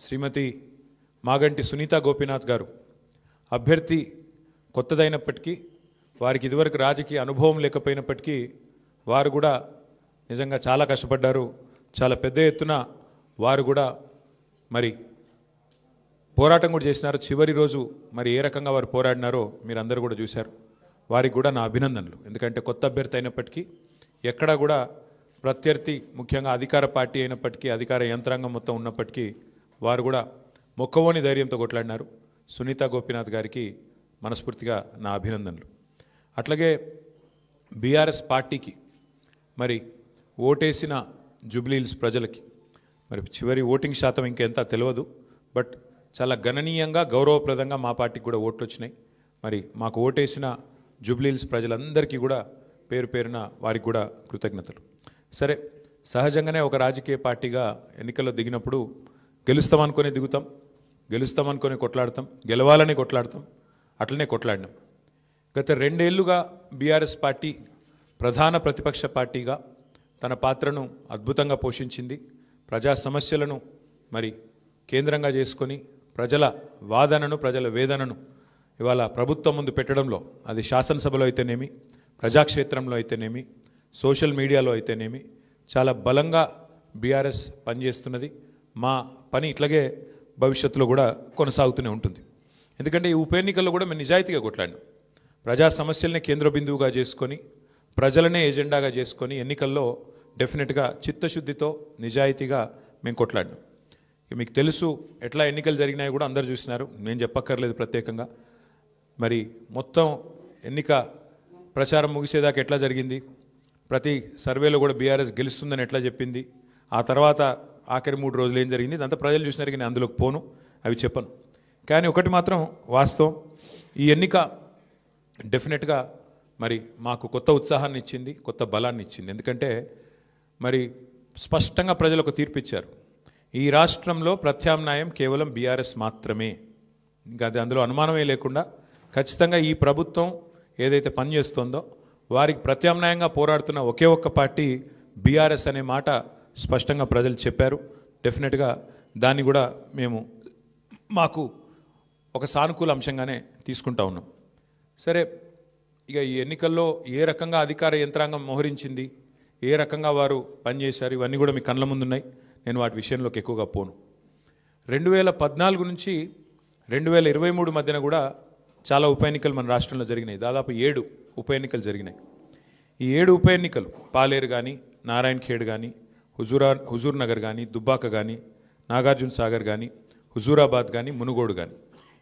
శ్రీమతి మాగంటి సునీతా గోపీనాథ్ గారు అభ్యర్థి కొత్తదైనప్పటికీ వారికి ఇదివరకు రాజకీయ అనుభవం లేకపోయినప్పటికీ వారు కూడా నిజంగా చాలా కష్టపడ్డారు. చాలా పెద్ద ఎత్తున వారు కూడా మరి పోరాటం కూడా చేసినారు. చివరి రోజు మరి ఏ రకంగా వారు పోరాడినారో మీరు అందరూ కూడా చూశారు. వారికి కూడా నా అభినందనలు. ఎందుకంటే కొత్త అభ్యర్థి అయినప్పటికీ ఎక్కడా కూడా ప్రత్యర్థి ముఖ్యంగా అధికార పార్టీ అయినప్పటికీ అధికార యంత్రాంగం మొత్తం ఉన్నప్పటికీ వారు కూడా మొక్కవోని ధైర్యంతో కొట్లాడినారు. సునీతా గోపీనాథ్ గారికి మనస్ఫూర్తిగా నా అభినందనలు. అట్లాగే బీఆర్ఎస్ పార్టీకి మరి ఓటేసిన జూబ్లీహిల్స్ ప్రజలకి మరి చివరి ఓటింగ్ శాతం ఇంకెంత తెలియదు, బట్ చాలా గణనీయంగా గౌరవప్రదంగా మా పార్టీకి కూడా ఓట్లు వచ్చినాయి. మరి మాకు ఓటేసిన జూబ్లీహిల్స్ ప్రజలందరికీ కూడా పేరు పేరున వారికి కూడా కృతజ్ఞతలు. సరే, సహజంగానే ఒక రాజకీయ పార్టీగా ఎన్నికల్లో దిగినప్పుడు గెలుస్తామనుకొని దిగుతాం, గెలుస్తామనుకొని కొట్లాడతాం, గెలవాలని కొట్లాడతాం, అట్లనే కొట్లాడినాం. గత 2 ఏళ్లుగా బీఆర్ఎస్ పార్టీ ప్రధాన ప్రతిపక్ష పార్టీగా తన పాత్రను అద్భుతంగా పోషించింది. ప్రజా సమస్యలను మరి కేంద్రంగా చేసుకొని ప్రజల వాదనను ప్రజల వేదనను ఇవాళ ప్రభుత్వం ముందు పెట్టడంలో, అది శాసనసభలో అయితేనేమి, ప్రజాక్షేత్రంలో అయితేనేమి, సోషల్ మీడియాలో అయితేనేమి చాలా బలంగా బీఆర్ఎస్ పనిచేస్తున్నది. మా పని ఇట్లాగే భవిష్యత్తులో కూడా కొనసాగుతూనే ఉంటుంది. ఎందుకంటే ఈ ఉప ఎన్నికల్లో కూడా మేము నిజాయితీగా కొట్లాడినాం. ప్రజా సమస్యలనే కేంద్ర బిందువుగా చేసుకొని ప్రజలనే ఎజెండాగా చేసుకొని ఎన్నికల్లో డెఫినెట్గా చిత్తశుద్ధితో నిజాయితీగా మేము కొట్లాడినాం. మీకు తెలుసు ఎట్లా ఎన్నికలు జరిగినాయో కూడా అందరూ చూసినారు, నేను చెప్పక్కర్లేదు ప్రత్యేకంగా. మరి మొత్తం ఎన్నిక ప్రచారం ముగిసేదాకా ఎట్లా జరిగింది, ప్రతి సర్వేలో కూడా బీఆర్ఎస్ గెలుస్తుందని ఎట్లా చెప్పింది, ఆ తర్వాత ఆఖరి 3 రోజులు ఏం జరిగింది ఇదంతా ప్రజలు చూసినారు. నేను అందులోకి పోను, అవి చెప్పను. కానీ ఒకటి మాత్రం వాస్తవం, ఈ ఎన్నిక డెఫినెట్గా మరి మాకు కొత్త ఉత్సాహాన్ని ఇచ్చింది, కొత్త బలాన్ని ఇచ్చింది. ఎందుకంటే మరి స్పష్టంగా ప్రజలు ఒక తీర్పు ఇచ్చారు. ఈ రాష్ట్రంలో ప్రత్యామ్నాయం కేవలం బీఆర్ఎస్ మాత్రమే, ఇంకా అది అందులో అనుమానమే లేకుండా ఖచ్చితంగా ఈ ప్రభుత్వం ఏదైతే పనిచేస్తుందో వారికి ప్రత్యామ్నాయంగా పోరాడుతున్న ఒకే ఒక్క పార్టీ బీఆర్ఎస్ అనే మాట స్పష్టంగా ప్రజలు చెప్పారు. డెఫినెట్గా దాన్ని కూడా మేము మాకు ఒక సానుకూల అంశంగానే తీసుకుంటా ఉన్నాం. సరే, ఇక ఈ ఎన్నికల్లో ఏ రకంగా అధికార యంత్రాంగం మోహరించింది, ఏ రకంగా వారు పనిచేశారు, ఇవన్నీ కూడా మీ కళ్ళ ముందున్నాయి. నేను వాటి విషయంలోకి ఎక్కువగా పోను. 2014 నుంచి 2023 మధ్యన కూడా చాలా ఉప ఎన్నికలు మన రాష్ట్రంలో జరిగినాయి. దాదాపు 7 ఉప ఎన్నికలు జరిగినాయి. ఈ 7 ఉప ఎన్నికలు పాలేరు కానీ, నారాయణ ఖేడ్ కానీ, హుజూర్ నగర్ కానీ, దుబ్బాక కానీ, నాగార్జున సాగర్ కానీ, హుజూరాబాద్ కానీ, మునుగోడు కానీ,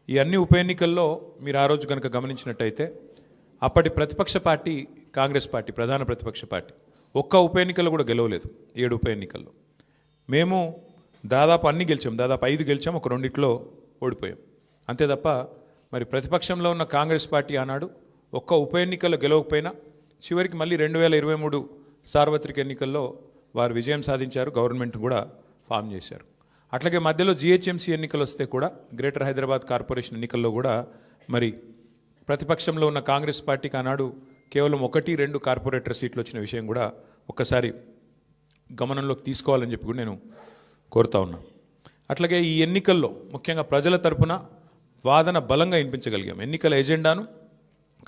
ఈ అన్ని ఉప ఎన్నికల్లో మీరు ఆ రోజు కనుక గమనించినట్టయితే అప్పటి ప్రతిపక్ష పార్టీ కాంగ్రెస్ పార్టీ, ప్రధాన ప్రతిపక్ష పార్టీ, ఒక్క ఉప ఎన్నికల్లో కూడా గెలవలేదు. 7 ఉప ఎన్నికల్లో మేము దాదాపు అన్ని గెలిచాం, దాదాపు 5 గెలిచాం, ఒక 2 ఓడిపోయాం అంతే తప్ప మరి ప్రతిపక్షంలో ఉన్న కాంగ్రెస్ పార్టీ ఆనాడు ఒక్క ఉప ఎన్నికల్లో గెలవకపోయినా చివరికి మళ్ళీ 2023 సార్వత్రిక ఎన్నికల్లో వారు విజయం సాధించారు, గవర్నమెంట్ కూడా ఫామ్ చేశారు. అట్లాగే మధ్యలో జిహెచ్ఎంసీ ఎన్నికలు వస్తే కూడా, గ్రేటర్ హైదరాబాద్ కార్పొరేషన్ ఎన్నికల్లో కూడా మరి ప్రతిపక్షంలో ఉన్న కాంగ్రెస్ పార్టీకి ఆనాడు కేవలం 1-2 కార్పొరేటర్ సీట్లు వచ్చిన విషయం కూడా ఒక్కసారి గమనంలోకి తీసుకోవాలని చెప్పి కూడా నేను కోరుతా ఉన్నా. అట్లాగే ఈ ఎన్నికల్లో ముఖ్యంగా ప్రజల తరపున వాదన బలంగా వినిపించగలిగాం. ఎన్నికల ఎజెండాను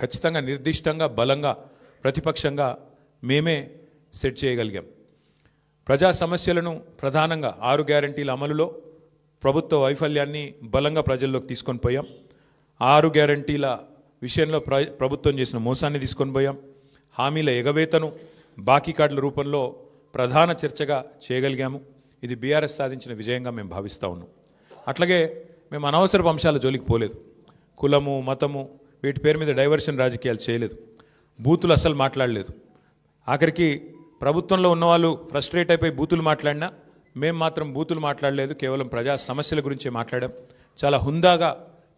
ఖచ్చితంగా నిర్దిష్టంగా బలంగా ప్రతిపక్షంగా మేమే సెట్ చేయగలిగాం. ప్రజా సమస్యలను ప్రధానంగా 6 గ్యారంటీల అమలులో ప్రభుత్వ వైఫల్యాన్ని బలంగా ప్రజల్లోకి తీసుకొని పోయాం. 6 గ్యారంటీల విషయంలో ప్రభుత్వం చేసిన మోసాన్ని తీసుకొని పోయాం. హామీల ఎగవేతను బాకీ కార్డుల రూపంలో ప్రధాన చర్చగా చేయగలిగాము. ఇది బీఆర్ఎస్ సాధించిన విజయంగా మేము భావిస్తూ ఉన్నాం. అట్లాగే మేము అనవసరపు అంశాల జోలికి పోలేదు. కులము, మతము వీటి పేరు మీద డైవర్షన్ రాజకీయాలు చేయలేదు. బూతులు అసలు మాట్లాడలేదు. ఆఖరికి ప్రభుత్వంలో ఉన్నవాళ్ళు ఫ్రస్ట్రేట్ అయిపోయి బూతులు మాట్లాడినా మేము మాత్రం బూతులు మాట్లాడలేదు. కేవలం ప్రజా సమస్యల గురించే మాట్లాడాం. చాలా హుందాగా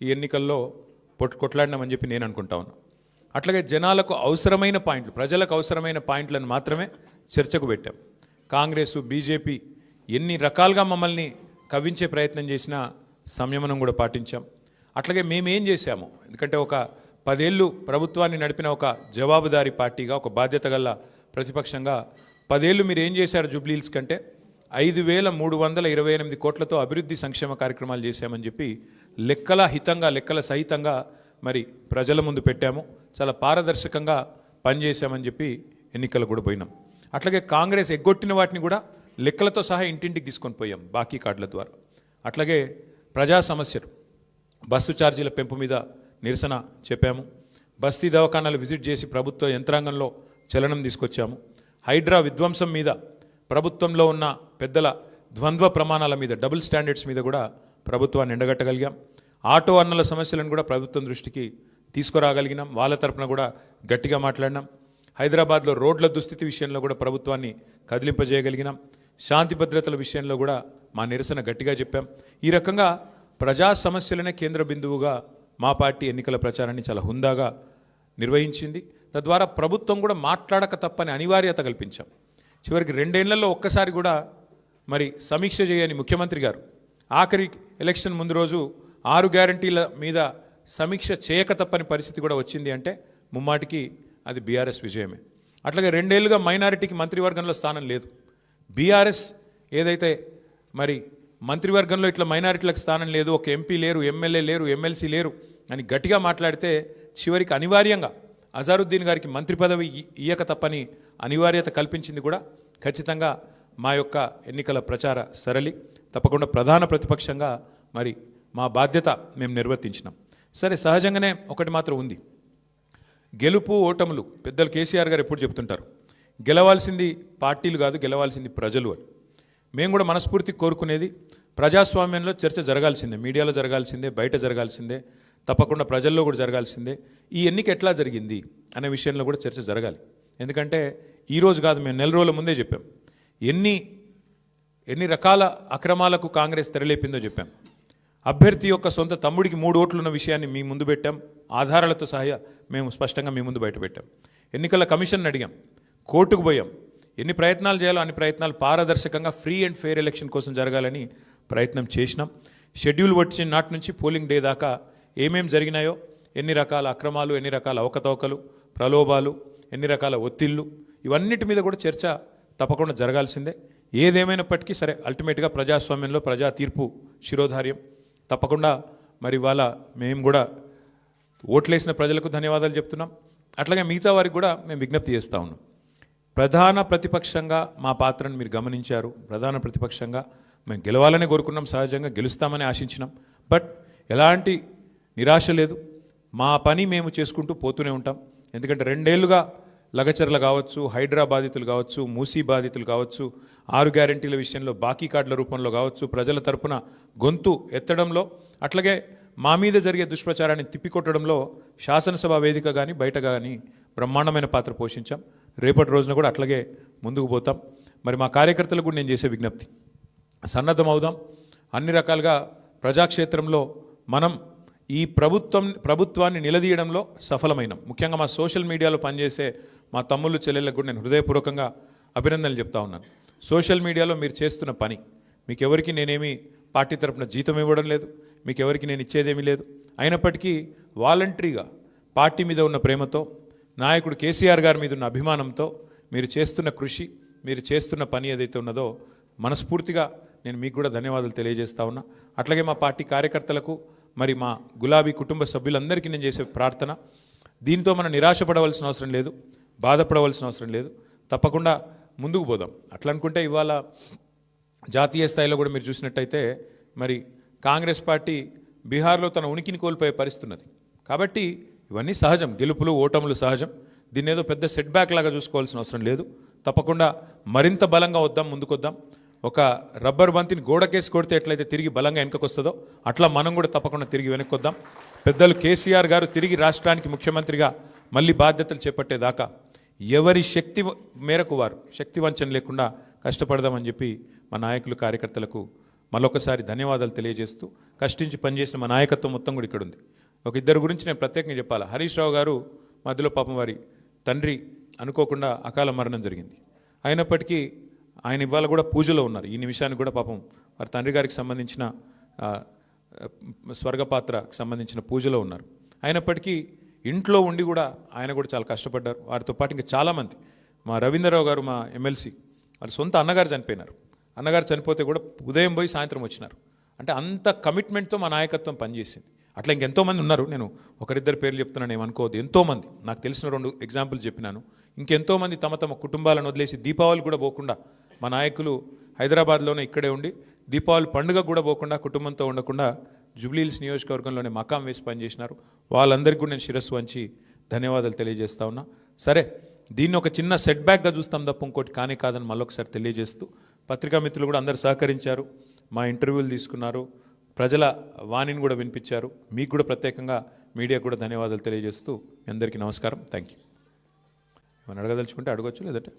ఈ ఎన్నికల్లో కొట్లాడినామని చెప్పి నేను అనుకుంటా ఉన్నా. అట్లాగే జనాలకు అవసరమైన పాయింట్లు, ప్రజలకు అవసరమైన పాయింట్లను మాత్రమే చర్చకు పెట్టాం. కాంగ్రెస్, బీజేపీ ఎన్ని రకాలుగా మమ్మల్ని కవ్వించే ప్రయత్నం చేసినా సంయమనం కూడా పాటించాం. అట్లాగే మేమేం చేశాము, ఎందుకంటే ఒక 10 ఏళ్ళు ప్రభుత్వాన్ని నడిపిన ఒక జవాబుదారీ పార్టీగా, ఒక బాధ్యత గల ప్రతిపక్షంగా 10 ఏళ్ళు మీరు ఏం చేశారు జూబ్లీహిల్స్ కంటే 5,328 కోట్లతో అభివృద్ధి సంక్షేమ కార్యక్రమాలు చేశామని చెప్పి లెక్కల హితంగా లెక్కల సహితంగా మరి ప్రజల ముందు పెట్టాము. చాలా పారదర్శకంగా పనిచేశామని చెప్పి ఎన్నికలు కూడా పోయినాం. అట్లాగే కాంగ్రెస్ ఎగ్గొట్టిన వాటిని కూడా లెక్కలతో సహా ఇంటింటికి తీసుకొని పోయాం బాకీ కార్డుల ద్వారా. అట్లాగే ప్రజా సమస్యలు, బస్సు ఛార్జీల పెంపు మీద నిరసన చెప్పాము. బస్తీ దవాఖానాలు విజిట్ చేసి ప్రభుత్వ యంత్రాంగంలో చలనం తీసుకొచ్చాము. హైడ్రా విధ్వంసం మీద, ప్రభుత్వంలో ఉన్న పెద్దల ద్వంద్వ ప్రమాణాల మీద, డబుల్ స్టాండర్డ్స్ మీద కూడా ప్రభుత్వాన్ని ఎండగట్టగలిగాం. ఆటో అన్నల సమస్యలను కూడా ప్రభుత్వం దృష్టికి తీసుకురాగలిగినాం. వాళ్ళ తరపున కూడా గట్టిగా మాట్లాడినాం. హైదరాబాద్లో రోడ్ల దుస్థితి విషయంలో కూడా ప్రభుత్వాన్ని కదిలింపజేయగలిగినాం. శాంతి భద్రతల విషయంలో కూడా మా నిరసన గట్టిగా చెప్పాం. ఈ రకంగా ప్రజా సమస్యలనే కేంద్ర బిందువుగా మా పార్టీ ఎన్నికల ప్రచారాన్ని చాలా హుందాగా నిర్వహించింది. తద్వారా ప్రభుత్వం కూడా మాట్లాడక తప్పని అనివార్యత కల్పించాం. చివరికి 2 ఏళ్లలో ఒక్కసారి కూడా మరి సమీక్ష చేయని ముఖ్యమంత్రి గారు ఆఖరి ఎలక్షన్ ముందు రోజు 6 గ్యారంటీల మీద సమీక్ష చేయక తప్పని పరిస్థితి కూడా వచ్చింది అంటే ముమ్మాటికి అది బీఆర్ఎస్ విజయమే. అట్లాగే 2 ఏళ్లుగా మైనారిటీకి మంత్రివర్గంలో స్థానం లేదు. బీఆర్ఎస్ ఏదైతే మరి మంత్రివర్గంలో ఇట్లా మైనారిటీలకు స్థానం లేదు, ఒక ఎంపీ లేరు, ఎమ్మెల్యే లేరు, ఎమ్మెల్సీ లేరు అని గట్టిగా మాట్లాడితే చివరికి అనివార్యంగా అజారుద్దీన్ గారికి మంత్రి పదవి ఇయ్యక తప్పని అనివార్యత కల్పించింది కూడా ఖచ్చితంగా మా యొక్క ఎన్నికల ప్రచార సరళి. తప్పకుండా ప్రధాన ప్రతిపక్షంగా మరి మా బాధ్యత మేము నిర్వర్తించినాం. సరే, సహజంగానే ఒకటి మాత్రం ఉంది, గెలుపు ఓటములు పెద్దలు కేసీఆర్ గారు ఎప్పుడు చెప్తుంటారు, గెలవాల్సింది పార్టీలు కాదు, గెలవాల్సింది ప్రజలు అని. మేము కూడా మనస్ఫూర్తి కోరుకునేది ప్రజాస్వామ్యంలో చర్చ జరగాల్సిందే, మీడియాలో జరగాల్సిందే, బయట జరగాల్సిందే, తప్పకుండా ప్రజల్లో కూడా జరగాల్సిందే. ఈ ఎన్నిక ఎట్లా జరిగింది అనే విషయంలో కూడా చర్చ జరగాలి. ఎందుకంటే ఈరోజు కాదు, మేము 4 రోజుల ముందే చెప్పాం ఎన్ని రకాల అక్రమాలకు కాంగ్రెస్ తెరలేపిందో చెప్పాం. అభ్యర్థి యొక్క సొంత తమ్ముడికి 3 ఓట్లు ఉన్న విషయాన్ని మీ ముందు పెట్టాం. ఆధారాలతో సహా మేము స్పష్టంగా మీ ముందు బయట పెట్టాం. ఎన్నికల కమిషన్ అడిగాం, కోర్టుకు పోయాం. ఎన్ని ప్రయత్నాలు చేయాలో అన్ని ప్రయత్నాలు పారదర్శకంగా ఫ్రీ అండ్ ఫెయిర్ ఎలక్షన్ కోసం జరగాలని ప్రయత్నం చేసినాం. షెడ్యూల్ వచ్చిన నాటి నుంచి పోలింగ్ డే దాకా ఏమేం జరిగినాయో, ఎన్ని రకాల అక్రమాలు, ఎన్ని రకాల అవకతవకలు, ప్రలోభాలు, ఎన్ని రకాల ఒత్తిళ్ళు, ఇవన్నిటి మీద కూడా చర్చ తప్పకుండా జరగాల్సిందే. ఏదేమైనప్పటికీ సరే, అల్టిమేట్గా ప్రజాస్వామ్యంలో ప్రజా తీర్పు శిరోధార్యం. తప్పకుండా మరి వాళ్ళ మేము కూడా ఓట్లేసిన ప్రజలకు ధన్యవాదాలు చెప్తున్నాం. అట్లాగే మిగతా వారికి కూడా మేము విజ్ఞప్తి చేస్తూ ఉన్నాం. ప్రధాన ప్రతిపక్షంగా మా పాత్రను మీరు గమనించారు. ప్రధాన ప్రతిపక్షంగా మేము గెలవాలని కోరుకున్నాం, సహజంగా గెలుస్తామని ఆశించినాం. బట్ ఎలాంటి నిరాశ లేదు, మా పని మేము చేసుకుంటూ పోతూనే ఉంటాం. ఎందుకంటే 2 ఏళ్లుగా లగచర్ల కావచ్చు, హైడ్రా బాధితులు కావచ్చు, మూసీ బాధితులు కావచ్చు, 6 గ్యారంటీల విషయంలో బాకీ కార్డుల రూపంలో కావచ్చు, ప్రజల తరపున గొంతు ఎత్తడంలో, అట్లాగే మా మీద జరిగే దుష్ప్రచారాన్ని తిప్పికొట్టడంలో శాసనసభ వేదిక కానీ బయట కానీ బ్రహ్మాండమైన పాత్ర పోషించాం. రేపటి రోజున కూడా అట్లాగే ముందుకు పోతాం. మరి మా కార్యకర్తలకు కూడా నేను చేసే విజ్ఞప్తి, సన్నద్ధమవుదాం. అన్ని రకాలుగా ప్రజాక్షేత్రంలో మనం ఈ ప్రభుత్వాన్ని నిలదీయడంలో సఫలమైనాం. ముఖ్యంగా మా సోషల్ మీడియాలో పనిచేసే మా తమ్ముళ్ళు చెల్లెళ్ళకు కూడా నేను హృదయపూర్వకంగా అభినందనలు చెప్తా ఉన్నాను. సోషల్ మీడియాలో మీరు చేస్తున్న పని, మీకు ఎవరికి నేనేమి పార్టీ తరపున జీతం ఇవ్వడం లేదు, మీకు ఎవరికి నేను ఇచ్చేదేమీ లేదు. అయినప్పటికీ వాలంటరీగా పార్టీ మీద ఉన్న ప్రేమతో, నాయకుడు కేసీఆర్ గారి మీద ఉన్న అభిమానంతో మీరు చేస్తున్న కృషి, మీరు చేస్తున్న పని ఏదైతే ఉన్నదో మనస్ఫూర్తిగా నేను మీకు కూడా ధన్యవాదాలు తెలియజేస్తా ఉన్నా. అట్లాగే మా పార్టీ కార్యకర్తలకు, మరి మా గులాబీ కుటుంబ సభ్యులందరికీ నేను చేసే ప్రార్థన, దీంతో మనం నిరాశపడవలసిన అవసరం లేదు, బాధపడవలసిన అవసరం లేదు. తప్పకుండా ముందుకు పోదాం. అట్లా అనుకుంటే ఇవాళ జాతీయ స్థాయిలో కూడా మీరు చూసినట్టయితే మరి కాంగ్రెస్ పార్టీ బీహార్లో తన ఉనికిని కోల్పోయే పరిస్థితి ఉన్నది. కాబట్టి ఇవన్నీ సహజం, గెలుపులు ఓటములు సహజం. దీన్ని ఏదో పెద్ద సెట్ బ్యాక్ లాగా చూసుకోవాల్సిన అవసరం లేదు. తప్పకుండా మరింత బలంగా వద్దాం, ముందుకొద్దాం. ఒక రబ్బర్ బంతిని గోడకేసి కొడితే ఎట్లయితే తిరిగి బలంగా వెనకకొస్తుందో అట్లా మనం కూడా తప్పకుండా తిరిగి వెనక్కొద్దాం. పెద్దలు కేసీఆర్ గారు తిరిగి రాష్ట్రానికి ముఖ్యమంత్రిగా మళ్ళీ బాధ్యతలు చేపట్టేదాకా ఎవరి శక్తి మేరకు వారు శక్తి వంచన లేకుండా కష్టపడదామని చెప్పి మా నాయకులు కార్యకర్తలకు మరొకసారి ధన్యవాదాలు తెలియజేస్తూ, కష్టించి పనిచేసిన మా నాయకత్వం మొత్తం కూడా ఇక్కడ ఉంది. ఒక ఇద్దరు గురించి నేను ప్రత్యేకంగా చెప్పాలి. హరీష్ రావు గారు మధ్యలో పాపం వారి తండ్రి అనుకోకుండా అకాల మరణం జరిగింది. అయినప్పటికీ ఆయన ఇవాళ కూడా పూజలో ఉన్నారు. ఈ నిమిషానికి కూడా పాపం వారి తండ్రి గారికి సంబంధించిన స్వర్గపాత్రకు సంబంధించిన పూజలో ఉన్నారు. అయినప్పటికీ ఇంట్లో ఉండి కూడా ఆయన కూడా చాలా కష్టపడ్డారు. వారితో పాటు ఇంకా చాలామంది, మా రవీంద్రరావు గారు మా ఎమ్మెల్సీ, వారి సొంత అన్నగారు చనిపోయినారు. అన్నగారు చనిపోతే కూడా ఉదయం పోయి సాయంత్రం వచ్చినారు. అంటే అంత కమిట్మెంట్తో మా నాయకత్వం పనిచేసింది. అట్లా ఇంకెంతోమంది ఉన్నారు. నేను ఒకరిద్దరు పేర్లు చెప్తున్నాను, ఏమనుకోవద్దు. ఎంతోమంది నాకు తెలిసిన 2 ఎగ్జాంపుల్ చెప్పినాను. ఇంకెంతోమంది తమ తమ కుటుంబాలను వదిలేసి దీపావళి కూడా పోకుండా మా నాయకులు హైదరాబాద్లోనే ఇక్కడే ఉండి దీపావళి పండుగ కూడా పోకుండా కుటుంబంతో ఉండకుండా జూబ్లీహిల్స్ నియోజకవర్గంలోనే మకాం వేసి పనిచేసినారు. వాళ్ళందరికీ కూడా నేను శిరస్సు వంచి ధన్యవాదాలు తెలియజేస్తా ఉన్నా. సరే, దీన్ని ఒక చిన్న సెట్ బ్యాక్గా చూస్తాం తప్ప ఇంకోటి కానీ కాదని మళ్ళొకసారి తెలియజేస్తూ, పత్రికా మిత్రులు కూడా అందరు సహకరించారు, మా ఇంటర్వ్యూలు తీసుకున్నారు, ప్రజల వాణిని కూడా వినిపించారు. మీకు కూడా ప్రత్యేకంగా మీడియా కూడా ధన్యవాదాలు తెలియజేస్తూ మీ అందరికీ నమస్కారం. Thank you. ఏమైనా అడగదలుచుకుంటే అడగచ్చు, లేదంటే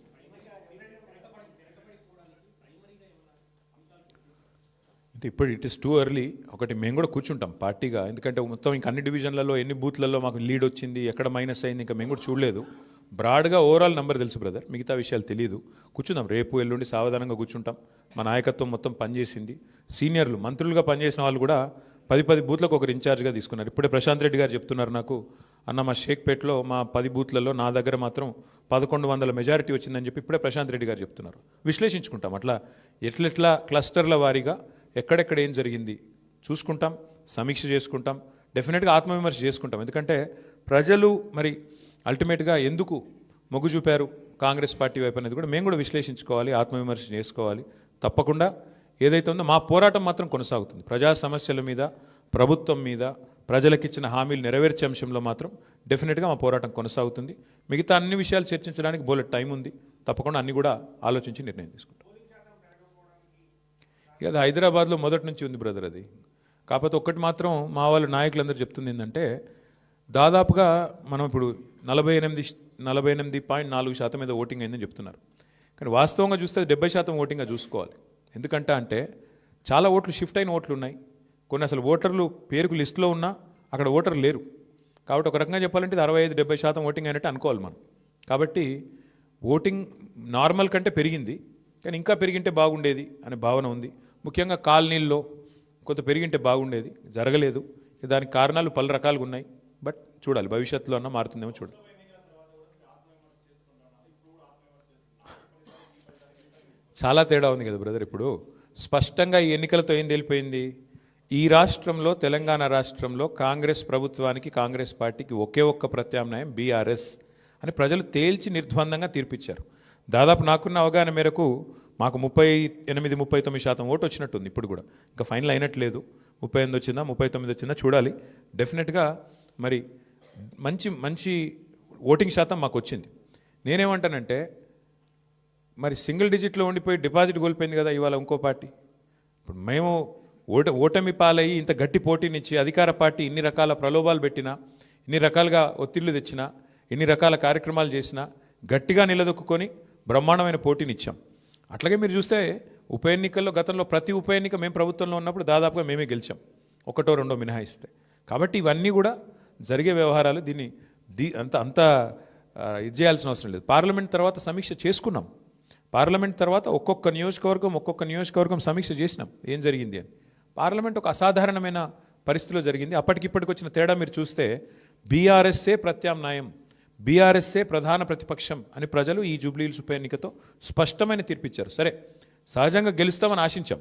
అంటే ఇప్పుడు ఇట్ ఇస్ టూ ఎర్లీ. ఒకటి మేము కూడా కూర్చుంటాం పార్టీగా, ఎందుకంటే మొత్తం ఇంకా అన్ని డివిజన్లలో ఎన్ని బూత్లలో మాకు లీడ్ వచ్చింది, ఎక్కడ మైనస్ అయింది, ఇంకా మేము కూడా చూడలేదు. బ్రాడ్గా ఓవరాల్ నెంబర్ తెలుసు బ్రదర్, మిగతా విషయాలు తెలియదు. కూర్చుందాం, రేపు ఎల్లుండి సావధానంగా కూర్చుంటాం. మా నాయకత్వం మొత్తం పనిచేసింది. సీనియర్లు మంత్రులుగా పనిచేసిన వాళ్ళు కూడా 10 బూత్లకు ఒకరు ఇన్ఛార్జ్గా తీసుకున్నారు. ఇప్పుడే ప్రశాంత్ రెడ్డి గారు చెప్తున్నారు నాకు, అన్న మా షేక్పేట్లో మా 10 బూత్లలో నా దగ్గర మాత్రం 1100 మెజారిటీ వచ్చిందని చెప్పి ఇప్పుడే ప్రశాంత్ రెడ్డి గారు చెప్తున్నారు. విశ్లేషించుకుంటాం అట్లా ఎట్లెట్లా క్లస్టర్ల వారీగా ఎక్కడెక్కడ ఏం జరిగింది చూసుకుంటాం, సమీక్ష చేసుకుంటాం, డెఫినెట్గా ఆత్మవిమర్శ చేసుకుంటాం. ఎందుకంటే ప్రజలు మరి అల్టిమేట్గా ఎందుకు మొగ్గు చూపారు కాంగ్రెస్ పార్టీ వైపు అనేది కూడా మేము కూడా విశ్లేషించుకోవాలి, ఆత్మవిమర్శ చేసుకోవాలి. తప్పకుండా ఏదైతే ఉందో మా పోరాటం మాత్రం కొనసాగుతుంది. ప్రజా సమస్యల మీద, ప్రభుత్వం మీద, ప్రజలకిచ్చిన హామీలు నెరవేర్చే అంశంలో మాత్రం డెఫినెట్గా మా పోరాటం కొనసాగుతుంది. మిగతా అన్ని విషయాలు చర్చించడానికి బోలెడ్ టైం ఉంది. తప్పకుండా అన్ని కూడా ఆలోచించి నిర్ణయం తీసుకుంటాం. ఇక అది హైదరాబాద్లో మొదటి నుంచి ఉంది బ్రదర్ అది. కాకపోతే ఒక్కటి మాత్రం మా వాళ్ళు నాయకులందరూ చెప్తుంది ఏంటంటే, దాదాపుగా మనం ఇప్పుడు 48.4% మీద ఓటింగ్ అయిందని చెప్తున్నారు. కానీ వాస్తవంగా చూస్తే 70% ఓటింగ్గా చూసుకోవాలి. ఎందుకంటే అంటే చాలా ఓట్లు షిఫ్ట్ అయిన ఓట్లు ఉన్నాయి. కొన్ని అసలు ఓటర్లు పేరుకు లిస్టులో ఉన్నా అక్కడ ఓటర్లు లేరు. కాబట్టి ఒక రకంగా చెప్పాలంటే 65-70% ఓటింగ్ అయినట్టు అనుకోవాలి మనం. కాబట్టి ఓటింగ్ నార్మల్ కంటే పెరిగింది, కానీ ఇంకా పెరిగింటే బాగుండేది అనే భావన ఉంది. ముఖ్యంగా కాలనీల్లో కొంత పెరిగింటే బాగుండేది, జరగలేదు. దానికి కారణాలు పలు రకాలుగా ఉన్నాయి. బట్ చూడాలి, భవిష్యత్తులో అన్న మారుతుందేమో చూడాలి. చాలా తేడా ఉంది కదా బ్రదర్. ఇప్పుడు స్పష్టంగా ఈ ఎన్నికలతో ఏం తెలిపోయింది, ఈ రాష్ట్రంలో, తెలంగాణ రాష్ట్రంలో కాంగ్రెస్ ప్రభుత్వానికి, కాంగ్రెస్ పార్టీకి ఒకే ఒక్క ప్రత్యామ్నాయం బీఆర్ఎస్ అని ప్రజలు తేల్చి నిర్ద్వందంగా తీర్పిచ్చారు. దాదాపు నాకున్న అవగాహన మేరకు మాకు 38-39% ఓటు వచ్చినట్టుంది. ఇప్పుడు కూడా ఇంకా ఫైనల్ అయినట్లేదు. 38 వచ్చిందా 39 వచ్చిందా చూడాలి. డెఫినెట్గా మరి మంచి ఓటింగ్ శాతం మాకు వచ్చింది. నేనేమంటానంటే, మరి సింగిల్ డిజిట్లో ఉండిపోయి డిపాజిట్ కోల్పోయింది కదా ఇవాళ ఇంకో పార్టీ. ఇప్పుడు మేము ఓటమి పాలయ్యి ఇంత గట్టి పోటీనిచ్చి అధికార పార్టీ ఇన్ని రకాల ప్రలోభాలు పెట్టినా, ఇన్ని రకాలుగా ఒత్తిళ్లు తెచ్చినా, ఇన్ని రకాల కార్యక్రమాలు చేసినా గట్టిగా నిలదొక్కుని బ్రహ్మాండమైన పోటీనిచ్చాం. అట్లాగే మీరు చూస్తే ఉప ఎన్నికల్లో గతంలో ప్రతి ఉప ఎన్నిక మేము ప్రభుత్వంలో ఉన్నప్పుడు దాదాపుగా మేమే గెలిచాం, 1-2 మినహాయిస్తే. కాబట్టి ఇవన్నీ కూడా జరిగే వ్యవహారాలు. దీన్ని అంత ఇది చేయాల్సిన అవసరం లేదు. పార్లమెంట్ తర్వాత సమీక్ష చేసుకున్నాం. పార్లమెంట్ తర్వాత ఒక్కొక్క నియోజకవర్గం సమీక్ష చేసినాం ఏం జరిగింది అని. పార్లమెంట్ ఒక అసాధారణమైన పరిస్థితిలో జరిగింది. అప్పటికిప్పటికి వచ్చిన తేడా మీరు చూస్తే బీఆర్ఎస్ఏ ప్రత్యామ్నాయం, బీఆర్ఎస్ఏ ప్రధాన ప్రతిపక్షం అని ప్రజలు ఈ జూబ్లీహిల్స్ ఉప ఎన్నికతో స్పష్టమైన తీర్పిచ్చారు. సరే, సహజంగా గెలుస్తామని ఆశించాం,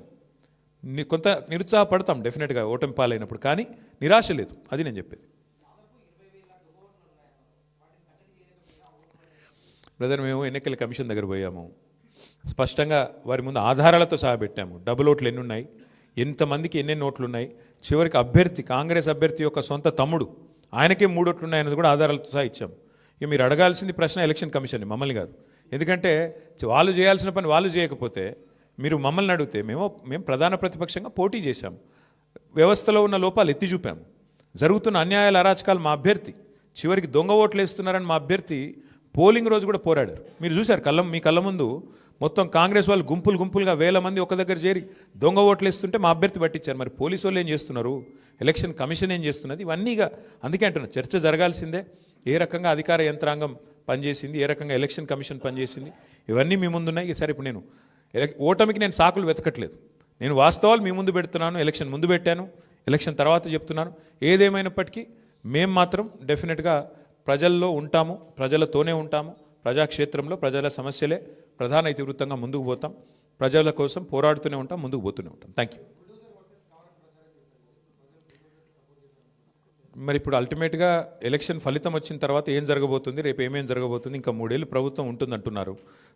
కొంత నిరుత్సాహపడతాం డెఫినెట్గా ఓటమి పాలైనప్పుడు, కానీ నిరాశ లేదు. అది నేను చెప్పేది. బ్రదర్, మేము ఎన్నికల కమిషన్ దగ్గర పోయాము, స్పష్టంగా వారి ముందు ఆధారాలతో సహా పెట్టాము. డబుల్ ఓట్లు ఎన్ని ఉన్నాయి, ఎంతమందికి ఎన్నెన్ని ఓట్లు ఉన్నాయి, చివరికి అభ్యర్థి, కాంగ్రెస్ అభ్యర్థి యొక్క సొంత తమ్ముడు, ఆయనకే 3 ఓట్లు ఉన్నాయన్నది కూడా ఆధారాలతో సహా ఇచ్చాము. ఇక మీరు అడగాల్సింది ప్రశ్న ఎలక్షన్ కమిషన్ని, మమ్మల్ని కాదు. ఎందుకంటే వాళ్ళు చేయాల్సిన పని వాళ్ళు చేయకపోతే మీరు మమ్మల్ని అడిగితే మేము ప్రధాన ప్రతిపక్షంగా పోటీ చేశాము, వ్యవస్థలో ఉన్న లోపాలు ఎత్తి చూపాము, జరుగుతున్న అన్యాయాల అరాచకాలు మా అభ్యర్థి, చివరికి దొంగ ఓట్లు వేస్తున్నారని మా అభ్యర్థి పోలింగ్ రోజు కూడా పోరాడారు. మీరు చూశారు, మీ కళ్ళ ముందు మొత్తం కాంగ్రెస్ వాళ్ళు గుంపులుగా 1000 మంది ఒక దగ్గర చేరి దొంగ ఓట్లు వేస్తుంటే మా అభ్యర్థి పట్టించారు. మరి పోలీసు వాళ్ళు ఏం చేస్తున్నారు, ఎలక్షన్ కమిషన్ ఏం చేస్తున్నది, ఇవన్నీగా అందుకే అంటున్నా చర్చ జరగాల్సిందే. ఏ రకంగా అధికార యంత్రాంగం పనిచేసింది, ఏ రకంగా ఎలక్షన్ కమిషన్ పనిచేసింది, ఇవన్నీ మీ ముందున్నాయి. సరే, ఇప్పుడు నేను ఓటమికి నేను సాకులు వెతకట్లేదు, నేను వాస్తవాలు మీ ముందు పెడుతున్నాను. ఎలక్షన్ ముందు పెట్టాను, ఎలక్షన్ తర్వాత చెప్తున్నాను. ఏదేమైనప్పటికీ మేము మాత్రం డెఫినెట్గా ప్రజల్లో ఉంటాము, ప్రజలతోనే ఉంటాము. ప్రజాక్షేత్రంలో ప్రజల సమస్యలే ప్రధాన ఇతివృత్తంగా ముందుకు పోతాం. ప్రజల కోసం పోరాడుతూనే ఉంటాం, ముందుకు పోతూనే ఉంటాం. Thank you. మరి ఇప్పుడు అల్టిమేట్గా ఎలక్షన్ ఫలితం వచ్చిన తర్వాత ఏం జరగబోతుంది, రేపు ఏమేం జరగబోతుంది, ఇంకా 3 ఏళ్ళు ప్రభుత్వం ఉంటుంది అంటున్నారు.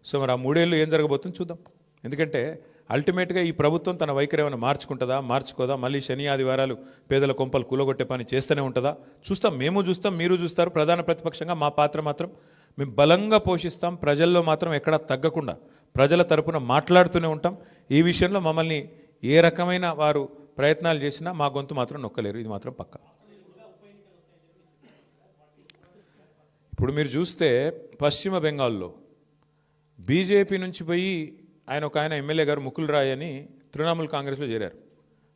సో మరి ఆ 3 ఏళ్ళు ఏం జరగబోతుంది చూద్దాం. ఎందుకంటే అల్టిమేట్గా ఈ ప్రభుత్వం తన వైఖరి ఏమైనా మార్చుకుంటుందా, మార్చుకోదా, మళ్ళీ శని ఆదివారాలు పేదల కొంపలు కూలగొట్టే పని చేస్తూనే ఉంటుందా చూస్తాం. మేము చూస్తాం, మీరు చూస్తారు. ప్రధాన ప్రతిపక్షంగా మా పాత్ర మాత్రం మేము బలంగా పోషిస్తాం. ప్రజల్లో మాత్రం ఎక్కడా తగ్గకుండా ప్రజల తరపున మాట్లాడుతూనే ఉంటాం. ఈ విషయంలో మమ్మల్ని ఏ రకమైన వారు ప్రయత్నాలు చేసినా మా గొంతు మాత్రం నొక్కలేరు, ఇది మాత్రం పక్కా. ఇప్పుడు మీరు చూస్తే పశ్చిమ బెంగాల్లో బీజేపీ నుంచి పోయి ఆయన ఎమ్మెల్యే గారు ముకుల్ రాయ్ అని తృణమూల్ కాంగ్రెస్లో చేరారు.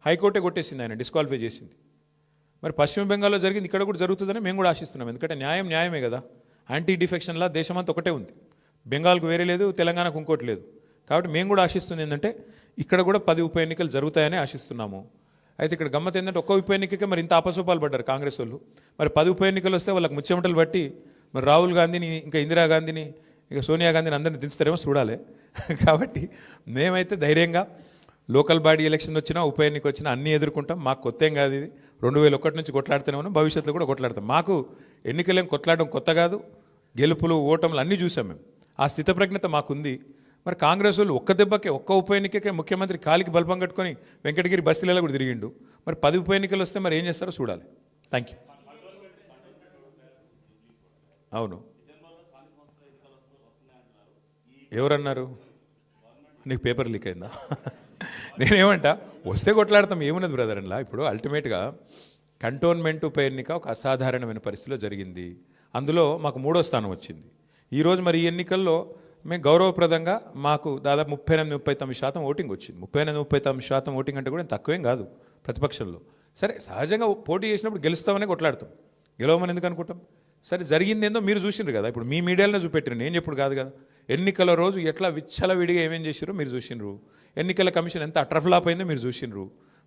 హైకోర్టే కొట్టేసింది, ఆయన డిస్క్వాలిఫై చేసింది. మరి పశ్చిమ బెంగాల్లో జరిగింది ఇక్కడ కూడా జరుగుతుందని మేము కూడా ఆశిస్తున్నాం. ఎందుకంటే న్యాయం న్యాయమే కదా. యాంటీ డిఫెక్షన్లా దేశమంతా ఒకటే ఉంది. బెంగాల్కు వేరే లేదు, తెలంగాణకు ఇంకోటి లేదు. కాబట్టి మేము కూడా ఆశిస్తుంది ఏంటంటే ఇక్కడ కూడా 10 ఉప ఎన్నికలు జరుగుతాయని ఆశిస్తున్నాము. అయితే ఇక్కడ గమ్మత్ ఏంటంటే ఒక్క ఉప ఎన్నికకే మరి ఇంత అపసోపాలు పడ్డారు కాంగ్రెస్ వాళ్ళు. మరి 10 ఉప ఎన్నికలు వస్తే వాళ్ళకి ముచ్చెమటలు బట్టి మరి రాహుల్ గాంధీని, ఇంకా ఇందిరాగాంధీని, ఇక సోనియా గాంధీని అందరిని దించుతారేమో చూడాలి. కాబట్టి మేమైతే ధైర్యంగా లోకల్ బాడీ ఎలక్షన్ వచ్చినా ఉప ఎన్నిక వచ్చినా అన్నీ ఎదుర్కొంటాం. మాకు కొత్త ఏం కాదు ఇది. 2001 నుంచి కొట్లాడుతూనే ఉన్నాం, భవిష్యత్తులో కూడా కొట్లాడతాం. మాకు ఎన్నికలేం కొట్లాడడం కొత్త కాదు. గెలుపులు ఓటములు అన్నీ చూసాం మేము. ఆ స్థితప్రజ్ఞత మాకుంది. మరి కాంగ్రెస్ వాళ్ళు ఒక్క దెబ్బకే, ఒక్క ఉప ఎన్నికకే ముఖ్యమంత్రి కాలికి బల్బం కట్టుకొని వెంకటగిరి బస్తీలలో కూడా తిరిగిండు. మరి 10 ఉప ఎన్నికలు వస్తే మరి ఏం చేస్తారో చూడాలి. Thank you. అవును, ఎవరన్నారు? నీకు పేపర్ లీక్ అయిందా? నేనేమంటా, వస్తే కొట్లాడతాం, ఏమున్నది బ్రదర్ అలా. ఇప్పుడు అల్టిమేట్గా కంటోన్మెంట్ ఉప ఎన్నిక ఒక అసాధారణమైన పరిస్థితిలో జరిగింది. అందులో మాకు 3వ స్థానం వచ్చింది. ఈరోజు మరి ఈ ఎన్నికల్లో మేము గౌరవప్రదంగా మాకు దాదాపు 38-39% ఓటింగ్ వచ్చింది. 38-39% ఓటింగ్ అంటే కూడా తక్కువేం కాదు ప్రతిపక్షంలో. సరే, సహజంగా పోటీ చేసినప్పుడు గెలుస్తామనే కొట్లాడతాం, గెలవమని ఎందుకు అనుకుంటాం? సరే, జరిగింది ఏందో మీరు చూసిండ్రు కదా. ఇప్పుడు మీ మీడియాలోనే చూపెట్టారు, నేను చెప్పుడు కాదు కదా. ఎన్నికల రోజు ఎట్లా విచ్చలవిడిగా ఏమేం చేసిరో మీరు చూసిండ్రు. ఎన్నికల కమిషన్ ఎంత అట్రఫ్లాప్ అయిందో మీరు చూసిండ్రు.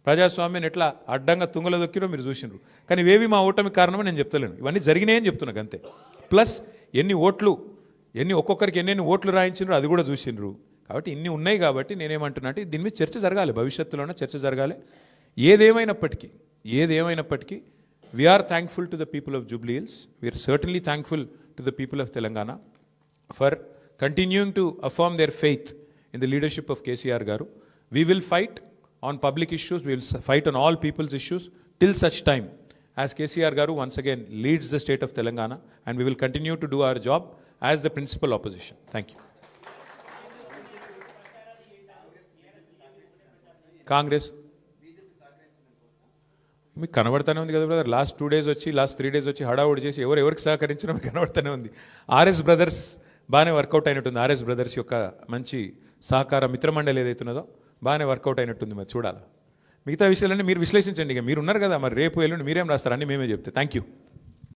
ప్రజాస్వామ్యాన్ని ఎట్లా అడ్డంగా తుంగలో దొక్కిరో మీరు చూసిండ్రు. కానీ ఇవేవి మా ఓటమి కారణమని నేను చెప్తలేను, ఇవన్నీ జరిగినాయని చెప్తున్నాను అంతే. ప్లస్ ఒక్కొక్కరికి ఎన్ని ఓట్లు రాయించిండ్రు అది కూడా చూసిండ్రు. కాబట్టి ఇన్ని ఉన్నాయి. కాబట్టి నేనేమంటున్నా అంటే దీని మీద చర్చ జరగాలి, భవిష్యత్తులోనే చర్చ జరగాలి. ఏదేమైనప్పటికీ we are thankful to the people of Jubilee Hills. We are certainly thankful to the people of Telangana for continuing to affirm their faith in the leadership of KCR Garu. We will fight on public issues, we will fight on all people's issues till such time as KCR Garu once again leads the state of Telangana, and we will continue to do our job as the principal opposition. Thank you. Congress మీకు కనబడతానే ఉంది కదా brother. Last 3 days వచ్చి హడావుడి చేసి ఎవరికి సహకరించినా మీకు కనబడతానే ఉంది. RS brothers బాగానే వర్కౌట్ అయినట్టుంది. ఆర్ఎస్ బ్రదర్స్ యొక్క మంచి సహకార మిత్రమండలి ఏదైతున్నదో బాగానే వర్కౌట్ అయినట్టుంది. మరి చూడాలి. మిగతా విషయాలన్నీ మీరు విశ్లేషించండి. ఇక మీరు ఉన్నారు కదా, మరి రేపు ఎల్లుండి మీరేం రాస్తారు అన్నీ మేమే చెప్తే. Thank you.